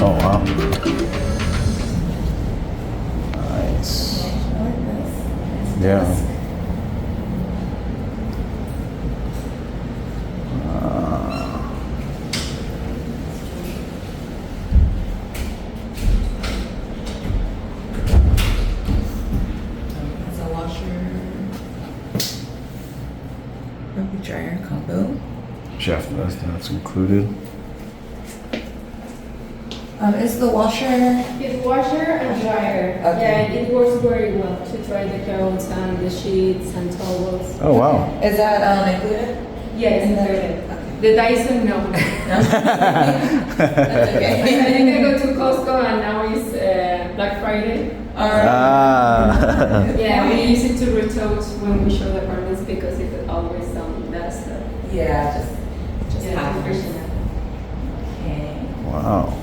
Oh wow. Nice. Yeah. It's a washer, rugby dryer combo. Chef, that's included. Is the washer? It's washer and dryer. Okay. Yeah, it works very well to dry the clothes and the sheets and towels. Oh wow. Is that included? Yes, included. The Dyson, no. That's okay. I think I go to Costco and now it's Black Friday. Ah. Yeah, we use it to rotate when we show the apartments because it's always some dust. Yeah, just happens. Okay. Wow.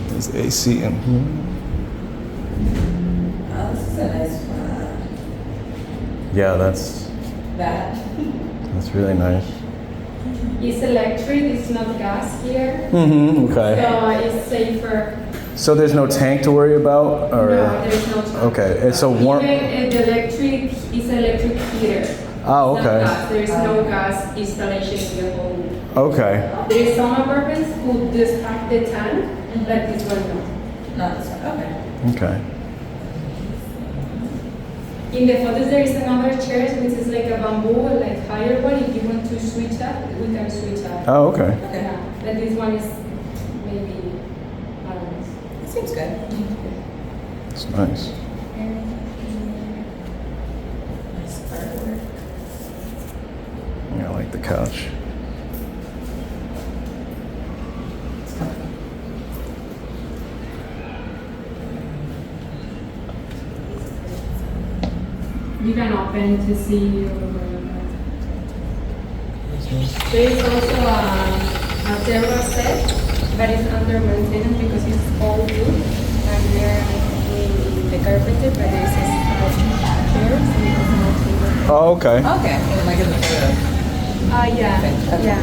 There's AC in here. Oh, this is a nice one. Yeah, that's really nice. It's electric, it's not gas here. Mm-hmm. Okay. So it's safer. So there's no tank to worry about, or No, there's no charge. okay, it's a warm. Even the electric is electric heater. Oh, It's not okay. gas. There is no gas installation in the whole. Okay. There is some apartments who just have the tank, but this one no. Not this one. Okay. Okay. In the photos there is another chair which is like a bamboo, like higher one. If you want to switch up, we can switch up. Oh, okay. Yeah, but this one is maybe, I don't know. It seems good. It's nice. Nice artwork. Yeah, I like the couch. It's comfy. You can open to see. There is also a terrace set, but it's under maintenance because it's all wood, and they're in the carpenter, but there's a chairs and it's not table. Oh, okay. Okay. Like in the photo. Yeah.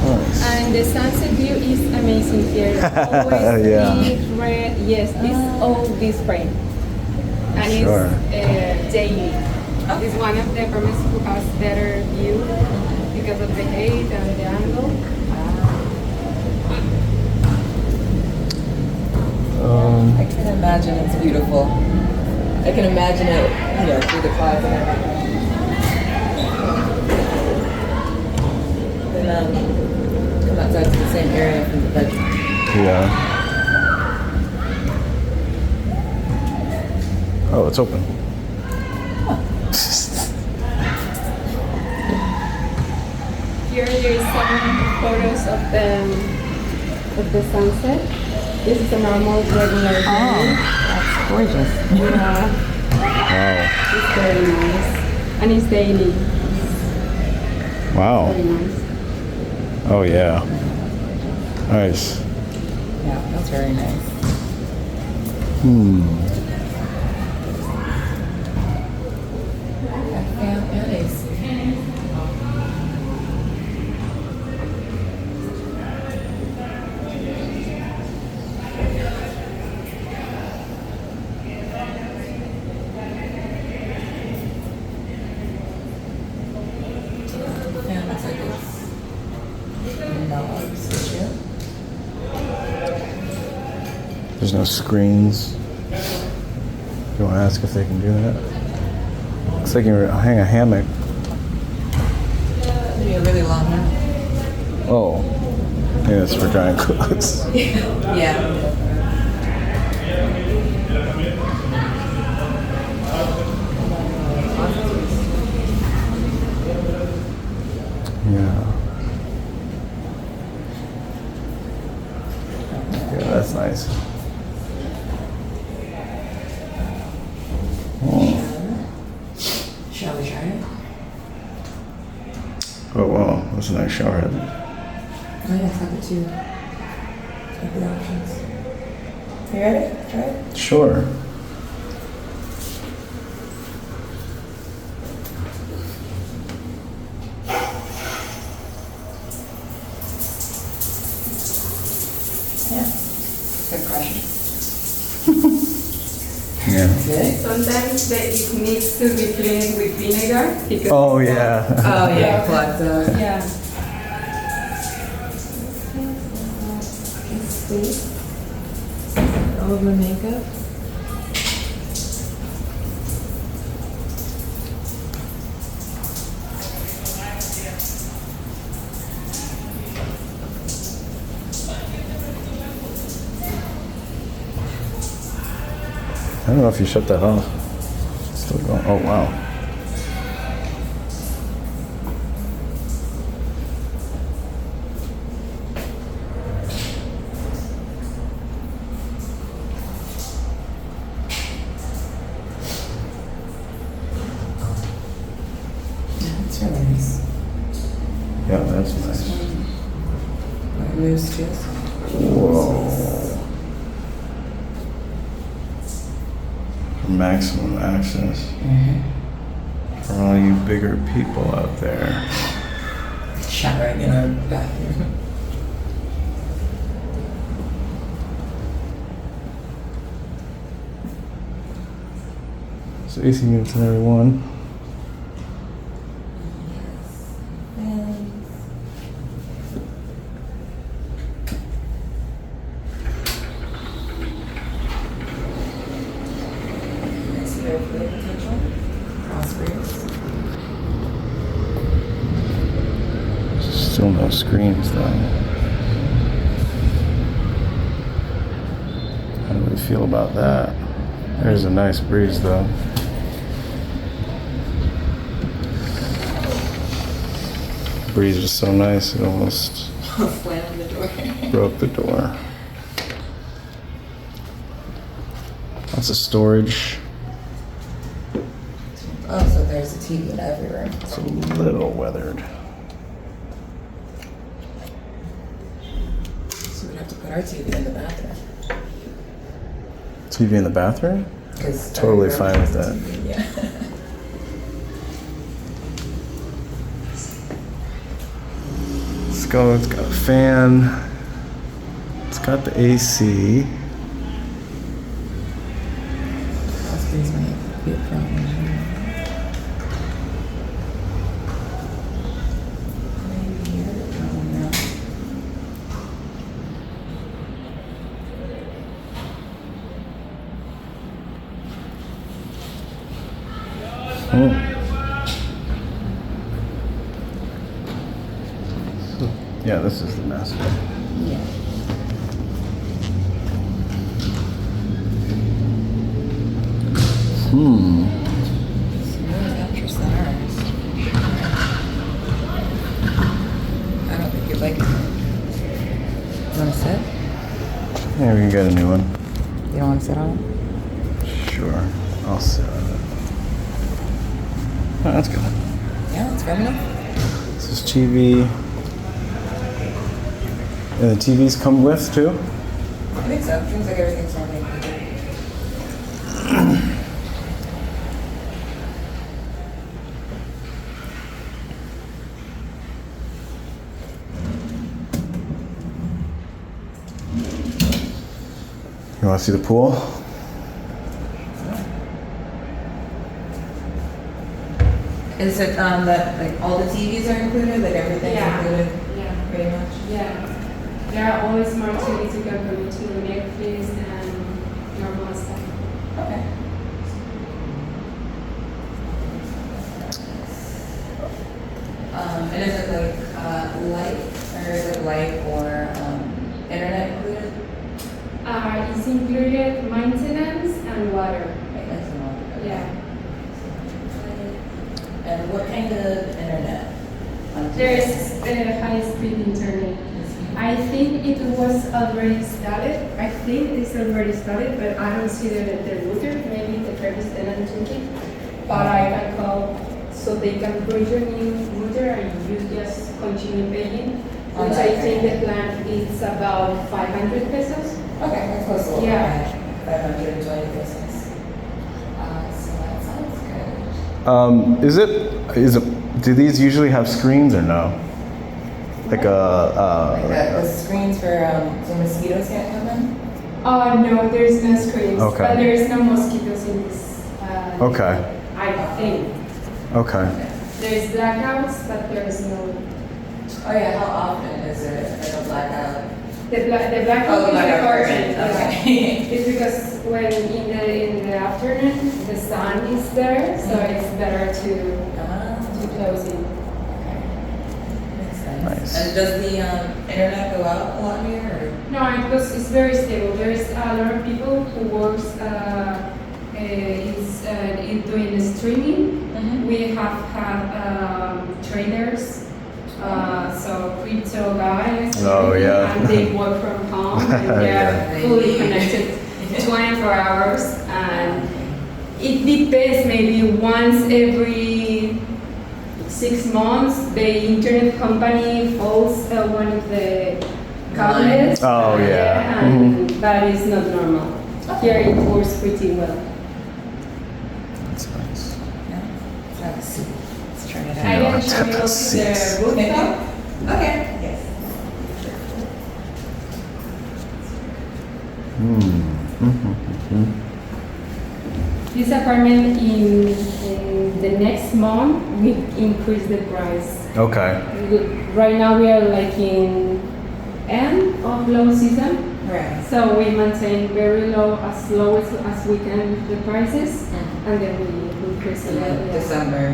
Nice. And the sunset view is amazing here. Always Yeah. big, red. Yes, this all this frame, and Sure. it's daily. It's one of the apartments who has better view because of the height and the angle. I can imagine it's beautiful. I can imagine it, through the clouds and everything. And then come outside to the same area from the bedroom. Yeah. Oh, it's open. Here there is some photos of the sunset. This is a normal regular day. That's gorgeous. Yeah, Wow. it's very nice, and it's daily. Wow. Very nice. Oh yeah. Nice. Yeah, that's very nice. Yeah, it is. Yeah, it looks like it's nomads here. There's no screens. You want to ask if they can do that? Looks like you can hang a hammock. Maybe a really long one. Oh. Maybe that's for drying clothes. Yeah. Yeah. Yeah, that's nice. Shall we try it? Oh wow, that's a nice shower head. Oh yeah, it's got the two at the options. You ready? Try it. Sure. Yeah. Good crush. Yeah. Good. Sometimes it needs to be cleaned with vinegar because Oh yeah. Oh yeah, clogged up. yeah. Sweet. All of my makeup. I don't know if you shut that off. It's still going. Oh wow. It's really nice. Yeah, that's nice. Loose juice. Whoa. Maximum access for all you bigger people out there. Showering in our bathroom. So AC units in every one. Still no screens though. How do we feel about that? There's a nice breeze though. Breeze is so nice it almost Slammed the door. broke the door. Lots of storage. Oh, so there's a TV in every room. It's a little weathered. So we'd have to put our TV in the bathroom. TV in the bathroom? 'Cause Totally every room fine has with a that. TV, Yeah. Let's go. It's got a fan. It's got the AC. These might be a problem. Maybe here. Oh, no. Oh. Yeah, this is the master. Yeah. It's more mattress than ours. I don't think you'd like it. You want to sit? Yeah, we can get a new one. You don't want to sit on it? Sure. I'll sit on it. Oh, that's good. Yeah, it's firm enough. This is TV. And the TVs come with too? I think so. Seems like everything's on me. You want to see the pool? Is it that like all the TVs are included? Like everything's included? Yeah. Pretty much. Yeah. There are always smart TVs you can connect to Netflix and normal stuff. Okay. And is it like light or is it light or internet included? It's included maintenance and water. Maintenance and water. Okay. Yeah. And what kind of internet? There's high-speed internet. I think it was already started. I think it's already started, but I don't see the router. Maybe the previous tenant took it. But I can call so they can put your new router and you just continue paying which I think the plan is about 500 pesos. Okay, that's close to what we're Yeah. at, 520 pesos. So that sounds good. Is it, do these usually have screens or no? Like Like the screens for so mosquitoes can't come in? No, there's no screens. Okay. But there's no mosquitoes in this. Okay. I think. Okay. There's blackouts, but there's no. Oh yeah, how often is it like a blackout? The blackout Oh, the is blackout important. curtain, okay. It's because when in the afternoon the sun is there, so it's better to close it. Okay. Makes sense. Nice. And does the internet go out a lot here? Or? No, because it's very stable. There's a lot of people who works in doing the streaming. Mhm. We have had traders, so crypto guys. Oh, yeah. And they work from home and they're Yeah. fully connected 24 hours. And it depends, maybe once every 6 months, the internet company falls one of the cables. Oh, yeah. And that is not normal. Here it works pretty well. That's nice. Yeah. Let's try it I out. can show you the Seats. rooftop. Okay. Yes. This apartment in the next month we increase the price. Okay. Right now we are like in end of low season, Right. so we maintain very low as we can the prices, and then we increase a In little. Yeah. December.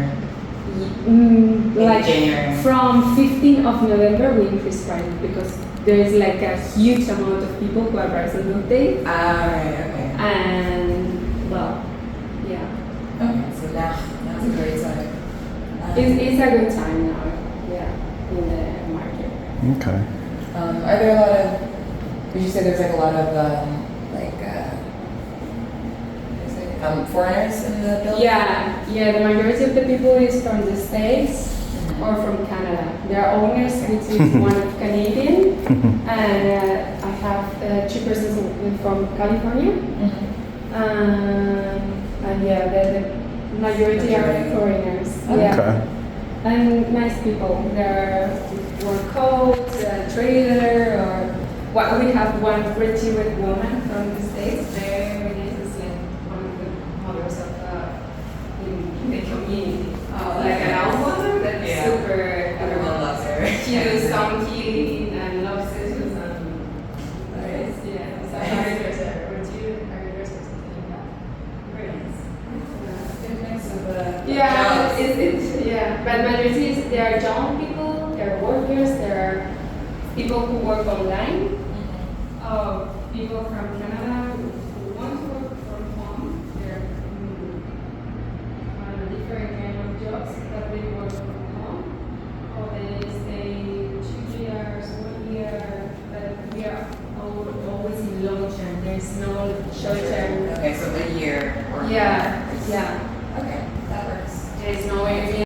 Like January. from 15th of November we increase prices because there is like a huge amount of people who arrive on those days, Right. Okay. and well, yeah. Okay. So now's a great time. It's a good time now, yeah, in the market. Okay. Are there a lot of? Would you say there's like a lot of foreigners in the building? Yeah, the majority of the people is from the States or from Canada. There are owners, which is one of Canadian, and I have 2 persons from California, and yeah, the majority are foreigners. Yeah. Okay. And nice people. They're workouts, trader, or what we have one graduate woman from the States. Very nice. It's like one of the mothers of in the community. Like an alpha that's Yeah. super. Everyone loves her. She does donkey and loves scissors and nice. Yeah. So hairdresser or hairdresser or something like that. Very nice. Good mix of Yeah, jobs. yeah. But majority is there are young people, there are workers, there are people who work online, people from Canada who want to work from home. There are different kind of jobs that they work from home, or they stay 2 years, 1 year. But we are always in long term. There's no short term. Okay, so a year. Or Yeah. Okay, that works. There's no Airbnb.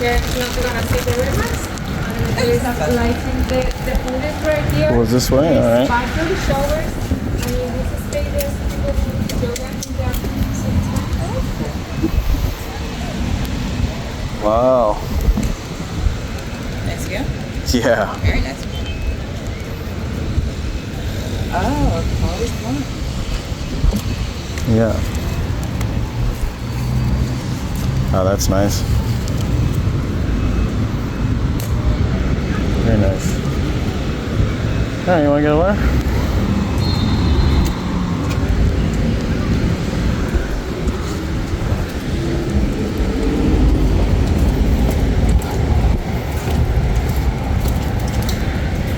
You're not gonna see the ribbons? And there is a lighting. The food is right here. Well, this way? There's All right. bathroom, showers. And in this space, there's people who yoga in the afternoon sometimes. Wow. Nice view? Yeah. Very nice. Oh, always fun. Yeah. Oh, that's nice. Very nice. All right, you want to get a water?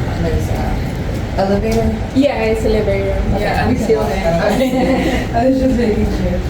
And there's elevator. Yeah, it's elevator. Yeah, we until can then. I was just making sure.